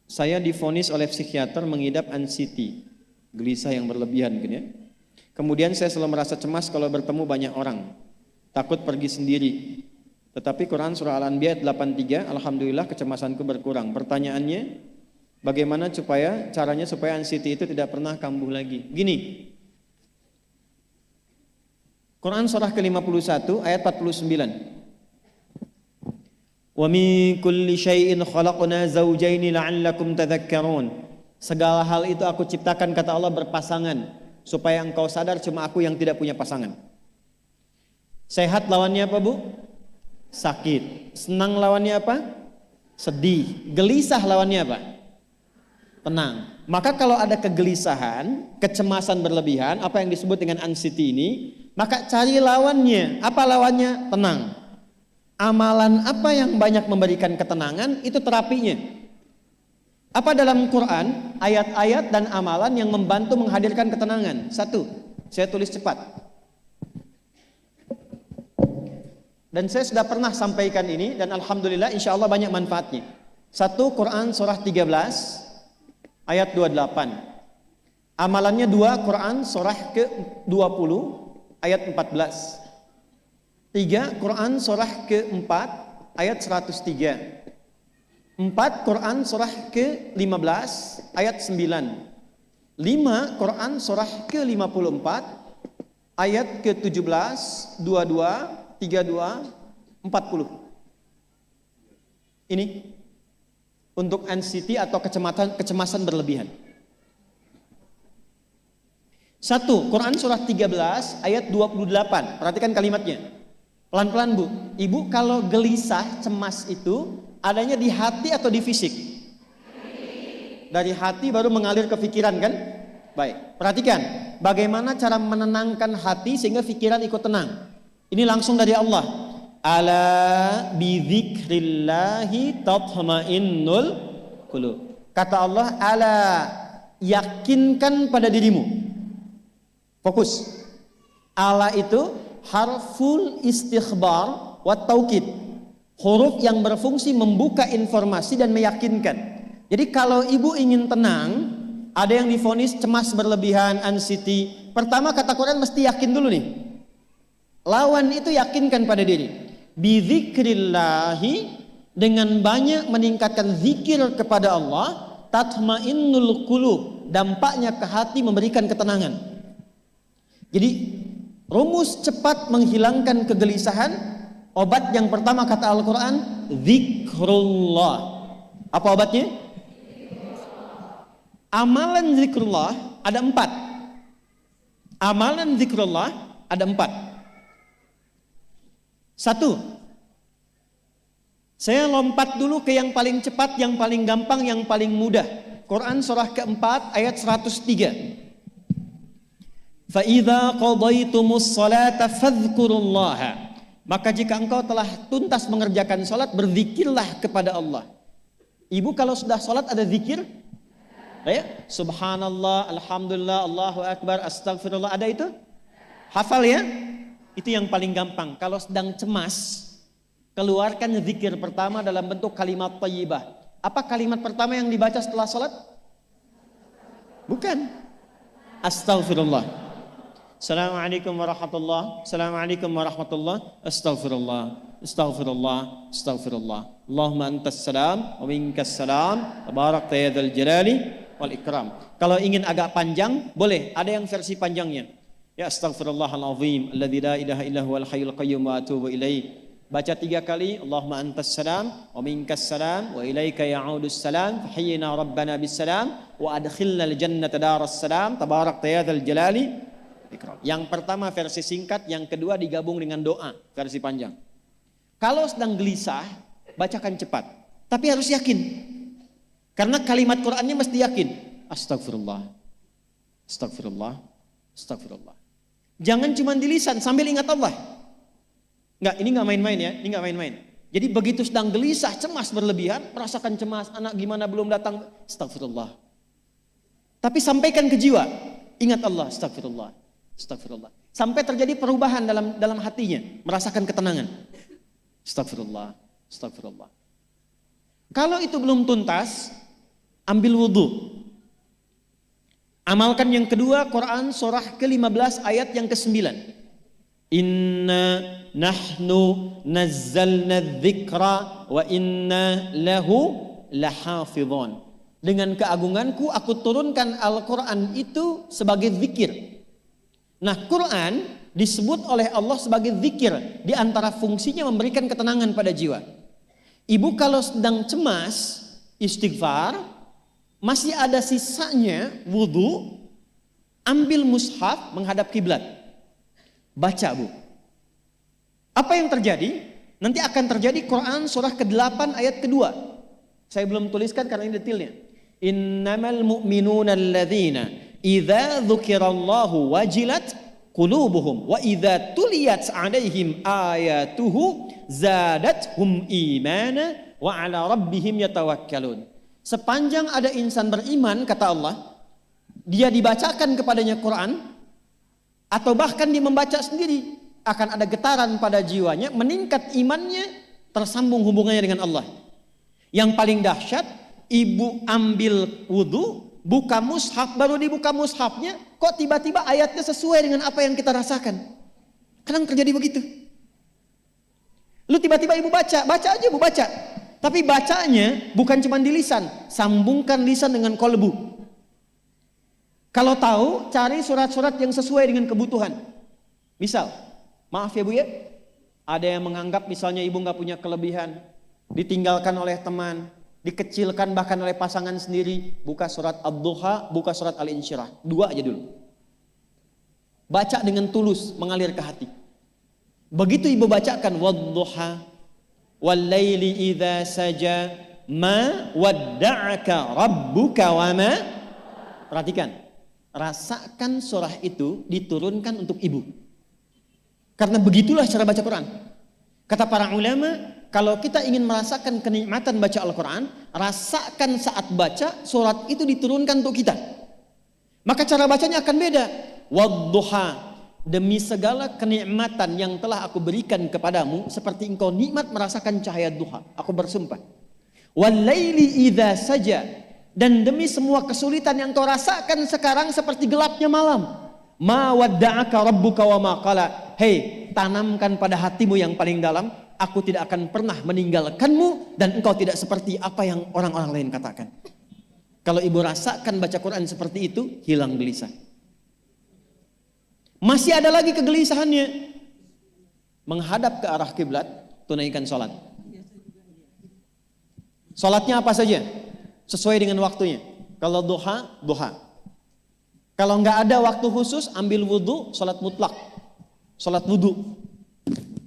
Saya divonis oleh psikiater mengidap anxiety, gelisah yang berlebihan gitu ya. Kemudian saya selalu merasa cemas kalau bertemu banyak orang, takut pergi sendiri. Tetapi Quran surah Al-Anbiya 83, alhamdulillah kecemasanku berkurang. Pertanyaannya, bagaimana caranya supaya anxiety itu tidak pernah kambuh lagi? Gini, Quran surah ke-51 ayat 49. Wa min kulli syai'in khalaqna zawjaini la'allakum tadhakkarun. Segala hal itu aku ciptakan, kata Allah, berpasangan supaya engkau sadar cuma aku yang tidak punya pasangan. Sehat lawannya apa, Bu? Sakit. Senang lawannya apa? Sedih. Gelisah lawannya apa? Tenang. Maka kalau ada kegelisahan, kecemasan berlebihan, apa yang disebut dengan anxiety ini, maka cari lawannya. Apa lawannya? Tenang. Amalan apa yang banyak memberikan ketenangan, itu terapinya. Apa dalam Quran, ayat-ayat dan amalan yang membantu menghadirkan ketenangan? Satu, saya tulis cepat. Dan saya sudah pernah sampaikan ini dan alhamdulillah insya Allah banyak manfaatnya. Satu, Quran surah 13 ayat 28. Amalannya dua, Quran surah ke-20 ayat 14. Tiga, Quran surah ke-4 ayat 103. 4, Quran surah ke-15 ayat 9. 5, Quran surah ke-54 ayat ke-17, 22, 32, 40. Ini untuk anxiety atau kecemasan berlebihan. 1, Quran surah 13 ayat 28. Perhatikan kalimatnya. Pelan-pelan, Bu. Ibu, kalau gelisah, cemas itu adanya di hati atau di fisik? Dari hati baru mengalir ke pikiran, kan? Baik, perhatikan bagaimana cara menenangkan hati sehingga pikiran ikut tenang. Ini langsung dari Allah. Ala bidzikrillahi tatma'innul qulub. Kata Allah, ala, yakinkan pada dirimu. Fokus. Ala itu harful istikhbar wa taukid, huruf yang berfungsi membuka informasi dan meyakinkan. Jadi kalau ibu ingin tenang, ada yang divonis cemas berlebihan, anxiety, pertama kata Quran mesti yakin dulu nih. Lawan itu yakinkan pada diri. Bidzikrillahi, dengan banyak meningkatkan zikir kepada Allah, tatmainnul qulub, dampaknya ke hati memberikan ketenangan. Jadi rumus cepat menghilangkan kegelisahan, obat yang pertama kata Al-Quran, zikrullah. Apa obatnya? Amalan zikrullah ada 4. Amalan zikrullah ada 4. 1, saya lompat dulu ke yang paling cepat, yang paling gampang, yang paling mudah. Quran surah ke-4 ayat 103. فَإِذَا قَضَيْتُمُ الصَّلَاةَ فَاذْكُرُوا اللَّهَ. Maka jika engkau telah tuntas mengerjakan salat, berzikirlah kepada Allah. Ibu kalau sudah salat ada zikir? Ya, subhanallah, alhamdulillah, Allahu akbar, astagfirullah, ada itu? Hafal ya? Itu yang paling gampang. Kalau sedang cemas, keluarkan zikir pertama dalam bentuk kalimat thayyibah. Apa kalimat pertama yang dibaca setelah salat? Bukan. Astagfirullah. Assalamualaikum warahmatullah. Assalamualaikum warahmatullah. Astaghfirullah. Astaghfirullah. Astaghfirullah. Allahumma antas salam wa minkas salam. Tabarakta ya dzal jalali wal ikram. Kalau ingin agak panjang, boleh. Ada yang versi panjangnya. Ya astaghfirullahalazim alladzi la ilaha illa huwal hayyul qayyum wa atubu ilaih. Baca 3 kali. Allahumma antas salam wa minkas salam wa ilaika ya'udus salam. Fahayyina rabbana bis salam wa adkhilna al jannata daras salam. Tabarakta ya dzal jalali. Yang pertama versi singkat, yang kedua digabung dengan doa versi panjang. Kalau sedang gelisah, bacakan cepat, tapi harus yakin. Karena kalimat Qur'annya mesti yakin. Astagfirullah, astagfirullah, astagfirullah. Jangan cuma di lisan sambil ingat Allah. Enggak, ini enggak main-main ya, ini enggak main-main. Jadi begitu sedang gelisah, cemas berlebihan, merasakan cemas, anak gimana belum datang, astagfirullah. Tapi sampaikan ke jiwa, ingat Allah, astagfirullah. Astagfirullah. Sampai terjadi perubahan dalam hatinya, merasakan ketenangan. Astagfirullah, astagfirullah. Kalau itu belum tuntas, ambil wudhu. Amalkan yang kedua, Quran surah ke-15 ayat yang ke-9. Inna nahnu nazzalna dzikra wa inna lahu lahafidhun. Dengan keagunganku aku turunkan Al-Quran itu sebagai zikir. Nah, Quran disebut oleh Allah sebagai zikir. Di antara fungsinya memberikan ketenangan pada jiwa. Ibu kalau sedang cemas, istighfar, masih ada sisanya wudhu, ambil mushaf menghadap kiblat. Baca, Bu. Apa yang terjadi? Nanti akan terjadi Quran surah ke-8 ayat kedua. Saya belum tuliskan karena ini detailnya. Innamal mu'minuna alladzina idza dzukirallahu wajilat qulubuhum wa idza tuliyat 'alaihim ayatuhu zadathum imana wa 'ala rabbihim yatawakkalun. Sepanjang ada insan beriman, kata Allah, dia dibacakan kepadanya Quran atau bahkan dia membaca sendiri, akan ada getaran pada jiwanya, meningkat imannya, tersambung hubungannya dengan Allah. Yang paling dahsyat, ibu ambil wudhu, buka mushaf, baru dibuka mushafnya, kok tiba-tiba ayatnya sesuai dengan apa yang kita rasakan. Kadang terjadi begitu. Lu tiba-tiba ibu baca aja ibu baca. Tapi bacanya bukan cuma di lisan, sambungkan lisan dengan kolbu. Kalau tahu, cari surat-surat yang sesuai dengan kebutuhan. Misal, maaf ya Bu ya, ada yang menganggap misalnya ibu nggak punya kelebihan, ditinggalkan oleh teman, dikecilkan bahkan oleh pasangan sendiri, buka surat Ad-Duha, buka surat Al-Insyirah, 2 aja dulu. Baca dengan tulus, mengalir ke hati. Begitu ibu bacakan Wad-Duha wal-laili idza saja ma wadda'aka rabbuka wa ma. Perhatikan, rasakan surah itu diturunkan untuk ibu. Karena begitulah cara baca Quran. Kata para ulama, kalau kita ingin merasakan kenikmatan baca Al-Quran, rasakan saat baca surat itu diturunkan untuk kita. Maka cara bacanya akan beda. Wadduha, demi segala kenikmatan yang telah aku berikan kepadamu, seperti engkau nikmat merasakan cahaya duha, aku bersumpah. Wal-laili idza saja, dan demi semua kesulitan yang kau rasakan sekarang seperti gelapnya malam. Ma wadda'aka rabbuka wa ma qala. Hei, tanamkan pada hatimu yang paling dalam, aku tidak akan pernah meninggalkanmu dan engkau tidak seperti apa yang orang-orang lain katakan. Kalau ibu rasakan baca Quran seperti itu, hilang gelisah. Masih ada lagi kegelisahannya. Menghadap ke arah kiblat, tunaikan sholat. Sholatnya apa saja? Sesuai dengan waktunya. Kalau duha, duha. Kalau nggak ada waktu khusus, ambil wudhu, sholat mutlak. Sholat wudhu.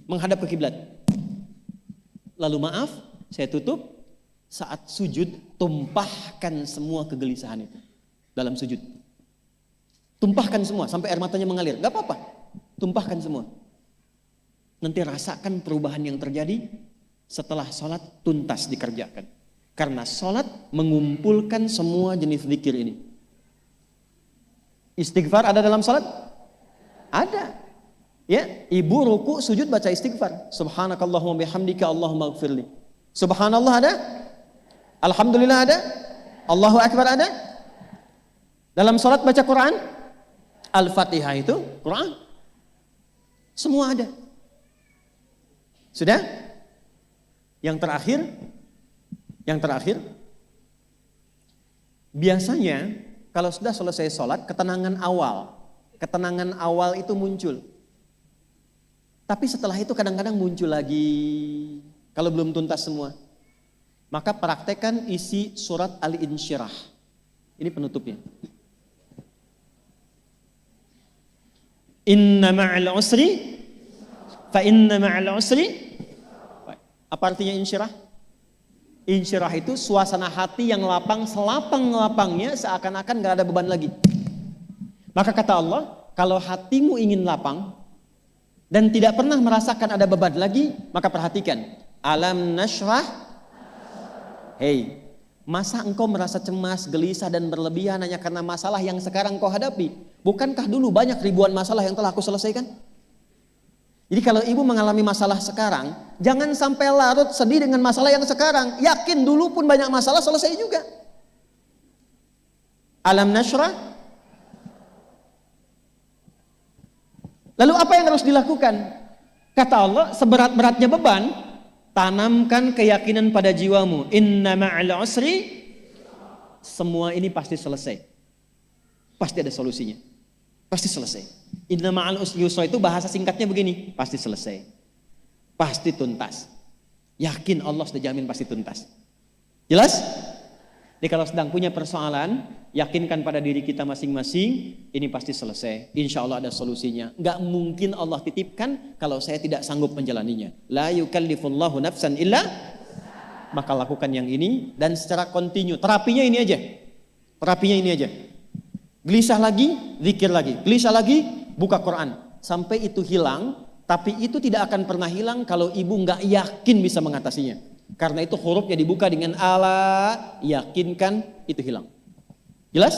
Menghadap ke kiblat. Lalu maaf, saya tutup. Saat sujud, tumpahkan semua kegelisahan itu dalam sujud. Tumpahkan semua sampai air matanya mengalir. Gak apa-apa, tumpahkan semua. Nanti rasakan perubahan yang terjadi setelah sholat tuntas dikerjakan. Karena sholat mengumpulkan semua jenis zikir ini. Istighfar ada dalam sholat? Ada. Ya, ibu ruku sujud baca istighfar. Subhanakallahumma bihamdika Allahumma ighfirli. Subhanallah ada? Alhamdulillah ada? Allahu Akbar ada? Dalam sholat baca Quran? Al-Fatihah itu Quran. Semua ada. Sudah? Yang terakhir, biasanya kalau sudah selesai sholat, ketenangan awal itu muncul. Tapi setelah itu kadang-kadang muncul lagi, kalau belum tuntas semua. Maka praktekkan isi surat Al-Insyirah. Ini penutupnya. Inna ma'al usri fa inna ma'al usri. Apa artinya insyirah? Insyirah itu suasana hati yang lapang, selapang-lapangnya seakan-akan gak ada beban lagi. Maka kata Allah, kalau hatimu ingin lapang dan tidak pernah merasakan ada beban lagi, maka perhatikan. Alam nashrah. Hei, masa engkau merasa cemas, gelisah dan berlebihan hanya karena masalah yang sekarang kau hadapi? Bukankah dulu banyak ribuan masalah yang telah aku selesaikan? Jadi kalau ibu mengalami masalah sekarang, jangan sampai larut sedih dengan masalah yang sekarang. Yakin dulu pun banyak masalah selesai juga. Alam nashrah. Lalu apa yang harus dilakukan? Kata Allah, seberat-beratnya beban, tanamkan keyakinan pada jiwamu. Inna ma'al usri, semua ini pasti selesai. Pasti ada solusinya. Pasti selesai. Inna ma'al usri yusra itu bahasa singkatnya begini, pasti selesai. Pasti tuntas. Yakin Allah sudah jamin pasti tuntas. Jelas? Jadi kalau sedang punya persoalan, yakinkan pada diri kita masing-masing, ini pasti selesai. Insya Allah ada solusinya. Nggak mungkin Allah titipkan kalau saya tidak sanggup menjalaninya. La yukallifullahu nafsan illa, maka lakukan yang ini dan secara kontinu. Terapinya ini aja. Terapinya ini aja. Gelisah lagi, zikir lagi. Gelisah lagi, buka Quran. Sampai itu hilang, tapi itu tidak akan pernah hilang kalau ibu nggak yakin bisa mengatasinya. Karena itu hurufnya dibuka dengan ala, yakinkan, itu hilang. Jelas?